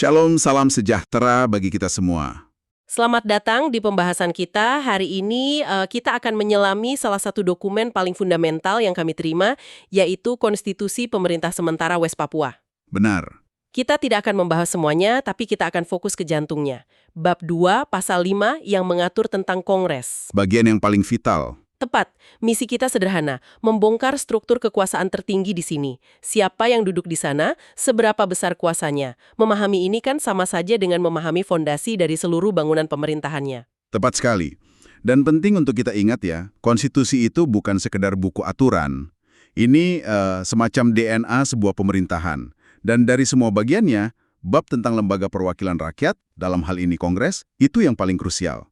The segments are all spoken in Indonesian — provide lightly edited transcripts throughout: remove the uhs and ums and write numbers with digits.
Shalom, salam sejahtera bagi kita semua. Selamat datang di pembahasan kita. Hari ini kita akan menyelami salah satu dokumen paling fundamental yang kami terima, yaitu Konstitusi Pemerintah Sementara West Papua. Benar. Kita tidak akan membahas semuanya, tapi kita akan fokus ke jantungnya. Bab 2, pasal 5 yang mengatur tentang Kongres. Bagian yang paling vital. Tepat, misi kita sederhana, membongkar struktur kekuasaan tertinggi di sini. Siapa yang duduk di sana, seberapa besar kuasanya. Memahami ini kan sama saja dengan memahami fondasi dari seluruh bangunan pemerintahannya. Tepat sekali. Dan penting untuk kita ingat ya, konstitusi itu bukan sekedar buku aturan. Ini semacam DNA sebuah pemerintahan. Dan dari semua bagiannya, bab tentang lembaga perwakilan rakyat, dalam hal ini Kongres, itu yang paling krusial.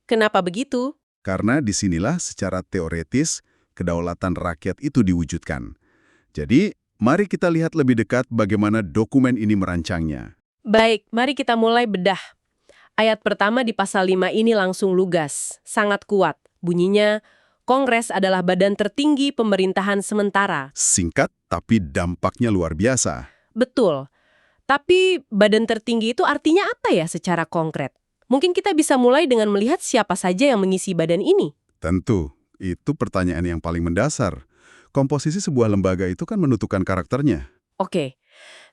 Kenapa begitu? Karena disinilah secara teoretis kedaulatan rakyat itu diwujudkan. Jadi, mari kita lihat lebih dekat bagaimana dokumen ini merancangnya. Baik, mari kita mulai bedah. Ayat pertama di pasal 5 ini langsung lugas, sangat kuat. Bunyinya, Kongres adalah badan tertinggi pemerintahan sementara. Singkat, tapi dampaknya luar biasa. Betul. Tapi badan tertinggi itu artinya apa ya secara konkret? Mungkin kita bisa mulai dengan melihat siapa saja yang mengisi badan ini. Tentu, itu pertanyaan yang paling mendasar. Komposisi sebuah lembaga itu kan menentukan karakternya. Oke.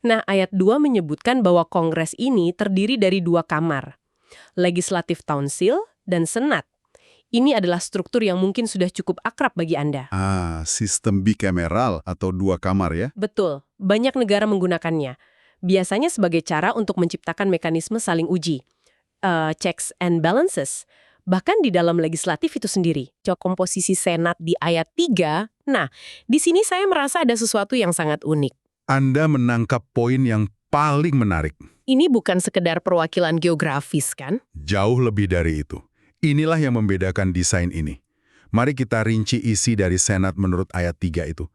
Nah, ayat 2 menyebutkan bahwa Kongres ini terdiri dari 2 kamar. Legislative Council dan Senat. Ini adalah struktur yang mungkin sudah cukup akrab bagi Anda. Sistem bicameral atau 2 kamar ya? Betul, banyak negara menggunakannya. Biasanya sebagai cara untuk menciptakan mekanisme saling uji. Checks and balances. Bahkan di dalam legislatif itu sendiri. Komposisi Senat di ayat 3, nah, di sini saya merasa ada sesuatu yang sangat unik. Anda menangkap poin yang paling menarik. Ini bukan sekedar perwakilan geografis, kan? Jauh lebih dari itu. Inilah yang membedakan desain ini. Mari kita rinci isi dari Senat menurut ayat 3 itu.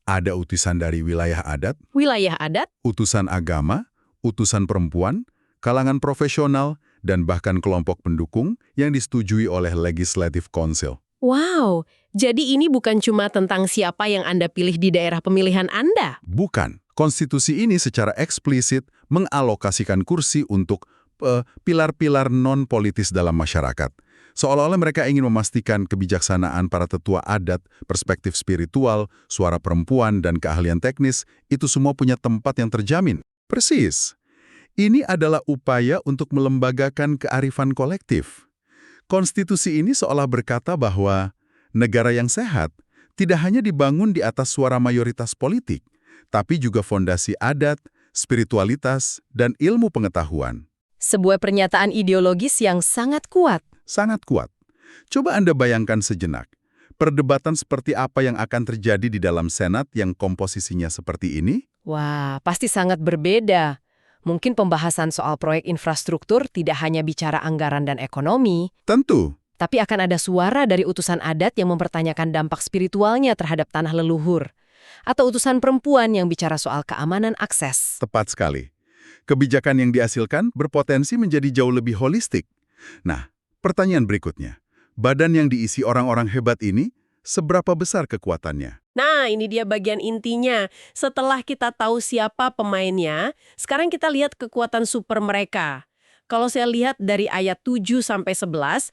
Ada utusan dari wilayah adat, utusan agama, utusan perempuan, kalangan profesional, dan bahkan kelompok pendukung yang disetujui oleh Legislative Council. Wow, jadi ini bukan cuma tentang siapa yang Anda pilih di daerah pemilihan Anda. Bukan. Konstitusi ini secara eksplisit mengalokasikan kursi untuk pilar-pilar non-politis dalam masyarakat. Seolah-olah mereka ingin memastikan kebijaksanaan para tetua adat, perspektif spiritual, suara perempuan, dan keahlian teknis, itu semua punya tempat yang terjamin. Persis. Ini adalah upaya untuk melembagakan kearifan kolektif. Konstitusi ini seolah berkata bahwa negara yang sehat tidak hanya dibangun di atas suara mayoritas politik, tapi juga fondasi adat, spiritualitas, dan ilmu pengetahuan. Sebuah pernyataan ideologis yang sangat kuat. Sangat kuat. Coba Anda bayangkan sejenak, perdebatan seperti apa yang akan terjadi di dalam Senat yang komposisinya seperti ini? Wah, pasti sangat berbeda. Mungkin pembahasan soal proyek infrastruktur tidak hanya bicara anggaran dan ekonomi. Tentu. Tapi akan ada suara dari utusan adat yang mempertanyakan dampak spiritualnya terhadap tanah leluhur. Atau utusan perempuan yang bicara soal keamanan akses. Tepat sekali. Kebijakan yang dihasilkan berpotensi menjadi jauh lebih holistik. Nah, pertanyaan berikutnya. Badan yang diisi orang-orang hebat ini, seberapa besar kekuatannya? Nah, ini dia bagian intinya. Setelah kita tahu siapa pemainnya, sekarang kita lihat kekuatan super mereka. Kalau saya lihat dari ayat 7 sampai 11,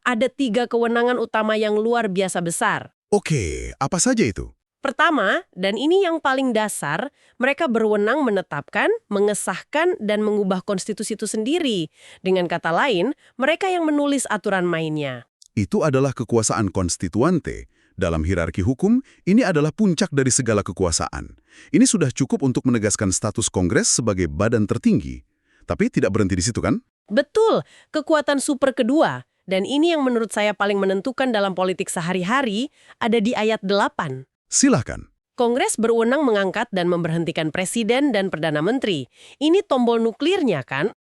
ada 3 kewenangan utama yang luar biasa besar. Oke, apa saja itu? Pertama, dan ini yang paling dasar, mereka berwenang menetapkan, mengesahkan, dan mengubah konstitusi itu sendiri. Dengan kata lain, mereka yang menulis aturan mainnya. Itu adalah kekuasaan konstituante. Dalam hierarki hukum, ini adalah puncak dari segala kekuasaan. Ini sudah cukup untuk menegaskan status Kongres sebagai badan tertinggi. Tapi tidak berhenti di situ kan? Betul, kekuatan super kedua. Dan ini yang menurut saya paling menentukan dalam politik sehari-hari, ada di ayat 8. Silahkan. Kongres berwenang mengangkat dan memberhentikan presiden dan perdana menteri. Ini tombol nuklirnya kan?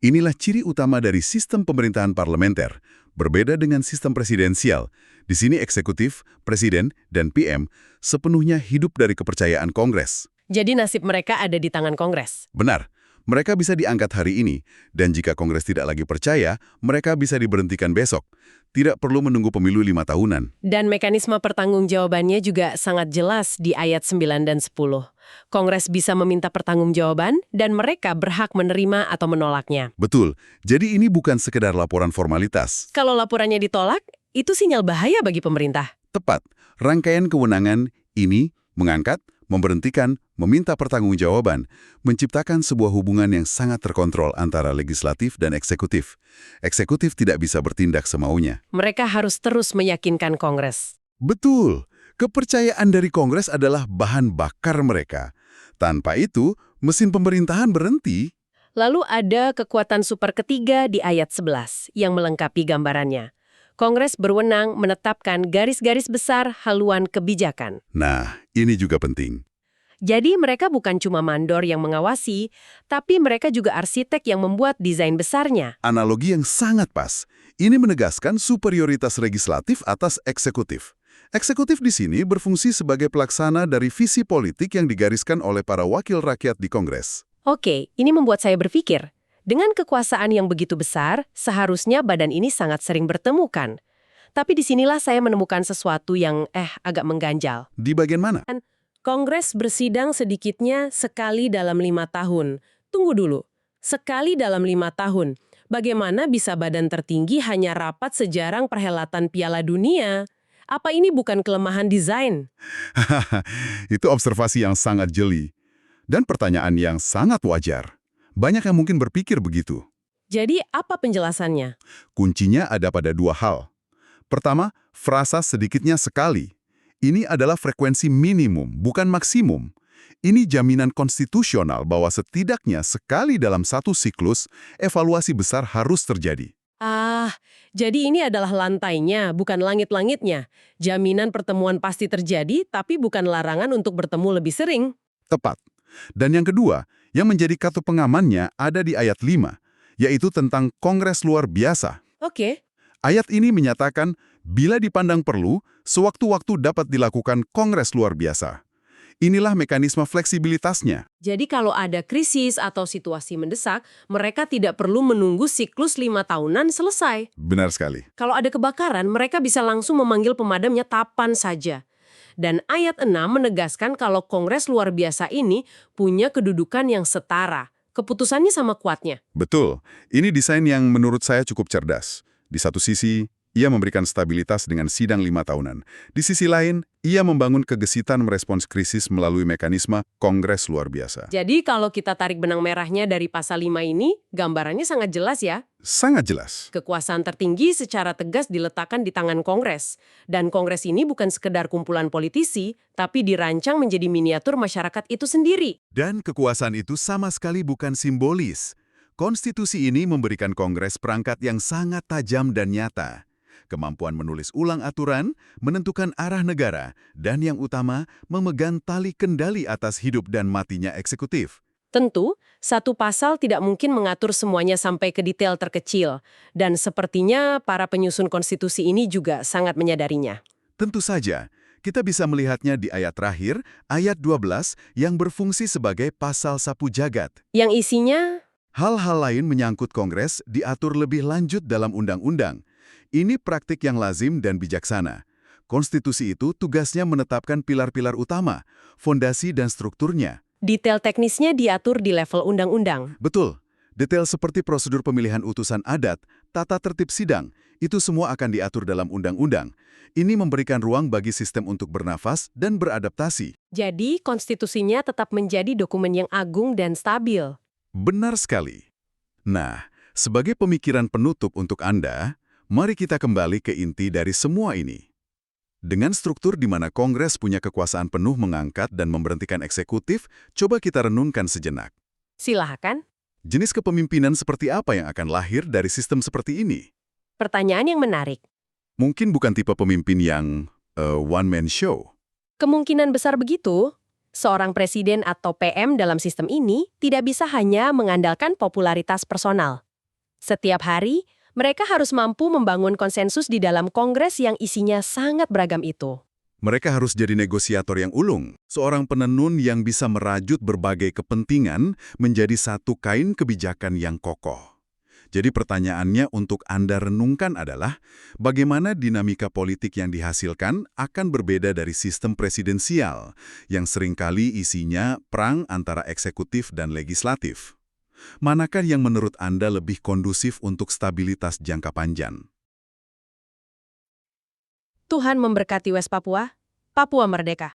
Inilah ciri utama dari sistem pemerintahan parlementer. Berbeda dengan sistem presidensial. Di sini eksekutif, presiden, dan PM sepenuhnya hidup dari kepercayaan Kongres. Jadi nasib mereka ada di tangan Kongres. Benar. Mereka bisa diangkat hari ini, dan jika Kongres tidak lagi percaya, mereka bisa diberhentikan besok. Tidak perlu menunggu pemilu 5 tahunan. Dan mekanisme pertanggungjawabannya juga sangat jelas di ayat 9 dan 10. Kongres bisa meminta pertanggungjawaban dan mereka berhak menerima atau menolaknya. Betul, jadi ini bukan sekedar laporan formalitas. Kalau laporannya ditolak, itu sinyal bahaya bagi pemerintah. Tepat, rangkaian kewenangan ini mengangkat, memberhentikan, meminta pertanggungjawaban, menciptakan sebuah hubungan yang sangat terkontrol antara legislatif dan eksekutif. Eksekutif tidak bisa bertindak semaunya. Mereka harus terus meyakinkan Kongres. Betul, kepercayaan dari Kongres adalah bahan bakar mereka. Tanpa itu, mesin pemerintahan berhenti. Lalu ada kekuatan super ketiga di ayat 11 yang melengkapi gambarannya. Kongres berwenang menetapkan garis-garis besar haluan kebijakan. Nah, ini juga penting. Jadi mereka bukan cuma mandor yang mengawasi, tapi mereka juga arsitek yang membuat desain besarnya. Analogi yang sangat pas. Ini menegaskan superioritas legislatif atas eksekutif. Eksekutif di sini berfungsi sebagai pelaksana dari visi politik yang digariskan oleh para wakil rakyat di Kongres. Oke, ini membuat saya berpikir, dengan kekuasaan yang begitu besar, seharusnya badan ini sangat sering bertemu kan? Tapi disinilah saya menemukan sesuatu yang agak mengganjal. Di bagian mana? Kongres bersidang sedikitnya sekali dalam 5 tahun. Tunggu dulu, sekali dalam 5 tahun. Bagaimana bisa badan tertinggi hanya rapat sejarang perhelatan Piala Dunia? Apa ini bukan kelemahan desain? Itu observasi yang sangat jeli. Dan pertanyaan yang sangat wajar. Banyak yang mungkin berpikir begitu. Jadi apa penjelasannya? Kuncinya ada pada dua hal. Pertama, frasa sedikitnya sekali. Ini adalah frekuensi minimum, bukan maksimum. Ini jaminan konstitusional bahwa setidaknya sekali dalam satu siklus, evaluasi besar harus terjadi. Jadi ini adalah lantainya, bukan langit-langitnya. Jaminan pertemuan pasti terjadi, tapi bukan larangan untuk bertemu lebih sering. Tepat. Dan yang kedua, yang menjadi kata pengamannya ada di ayat 5, yaitu tentang Kongres luar biasa. Oke. Ayat ini menyatakan, bila dipandang perlu, sewaktu-waktu dapat dilakukan Kongres luar biasa. Inilah mekanisme fleksibilitasnya. Jadi kalau ada krisis atau situasi mendesak, mereka tidak perlu menunggu siklus 5 tahunan selesai. Benar sekali. Kalau ada kebakaran, mereka bisa langsung memanggil pemadamnya kapan saja. Dan ayat 6 menegaskan kalau Kongres luar biasa ini punya kedudukan yang setara. Keputusannya sama kuatnya. Betul. Ini desain yang menurut saya cukup cerdas. Di satu sisi, ia memberikan stabilitas dengan sidang 5 tahunan. Di sisi lain, ia membangun kegesitan merespons krisis melalui mekanisme Kongres luar biasa. Jadi kalau kita tarik benang merahnya dari pasal 5 ini, gambarannya sangat jelas ya. Sangat jelas. Kekuasaan tertinggi secara tegas diletakkan di tangan Kongres. Dan Kongres ini bukan sekedar kumpulan politisi, tapi dirancang menjadi miniatur masyarakat itu sendiri. Dan kekuasaan itu sama sekali bukan simbolis. Konstitusi ini memberikan Kongres perangkat yang sangat tajam dan nyata. Kemampuan menulis ulang aturan, menentukan arah negara, dan yang utama, memegang tali kendali atas hidup dan matinya eksekutif. Tentu, satu pasal tidak mungkin mengatur semuanya sampai ke detail terkecil. Dan sepertinya para penyusun konstitusi ini juga sangat menyadarinya. Tentu saja, kita bisa melihatnya di ayat terakhir, ayat 12, yang berfungsi sebagai pasal sapu jagat. Yang isinya, Hal-hal lain menyangkut Kongres diatur lebih lanjut dalam undang-undang. Ini praktik yang lazim dan bijaksana. Konstitusi itu tugasnya menetapkan pilar-pilar utama, fondasi dan strukturnya. detail teknisnya diatur di level undang-undang. Betul. Detail seperti prosedur pemilihan utusan adat, tata tertib sidang, itu semua akan diatur dalam undang-undang. Ini memberikan ruang bagi sistem untuk bernafas dan beradaptasi. Jadi, konstitusinya tetap menjadi dokumen yang agung dan stabil. Benar sekali. Nah, sebagai pemikiran penutup untuk Anda, mari kita kembali ke inti dari semua ini. Dengan struktur di mana Kongres punya kekuasaan penuh mengangkat dan memberhentikan eksekutif, coba kita renungkan sejenak. Silahkan. Jenis kepemimpinan seperti apa yang akan lahir dari sistem seperti ini? Pertanyaan yang menarik. Mungkin bukan tipe pemimpin yang one-man show. Kemungkinan besar begitu. Seorang presiden atau PM dalam sistem ini tidak bisa hanya mengandalkan popularitas personal. Setiap hari, mereka harus mampu membangun konsensus di dalam Kongres yang isinya sangat beragam itu. Mereka harus jadi negosiator yang ulung, seorang penenun yang bisa merajut berbagai kepentingan menjadi satu kain kebijakan yang kokoh. Jadi pertanyaannya untuk Anda renungkan adalah, bagaimana dinamika politik yang dihasilkan akan berbeda dari sistem presidensial, yang seringkali isinya perang antara eksekutif dan legislatif. Manakah yang menurut Anda lebih kondusif untuk stabilitas jangka panjang? Tuhan memberkati West Papua, Papua Merdeka.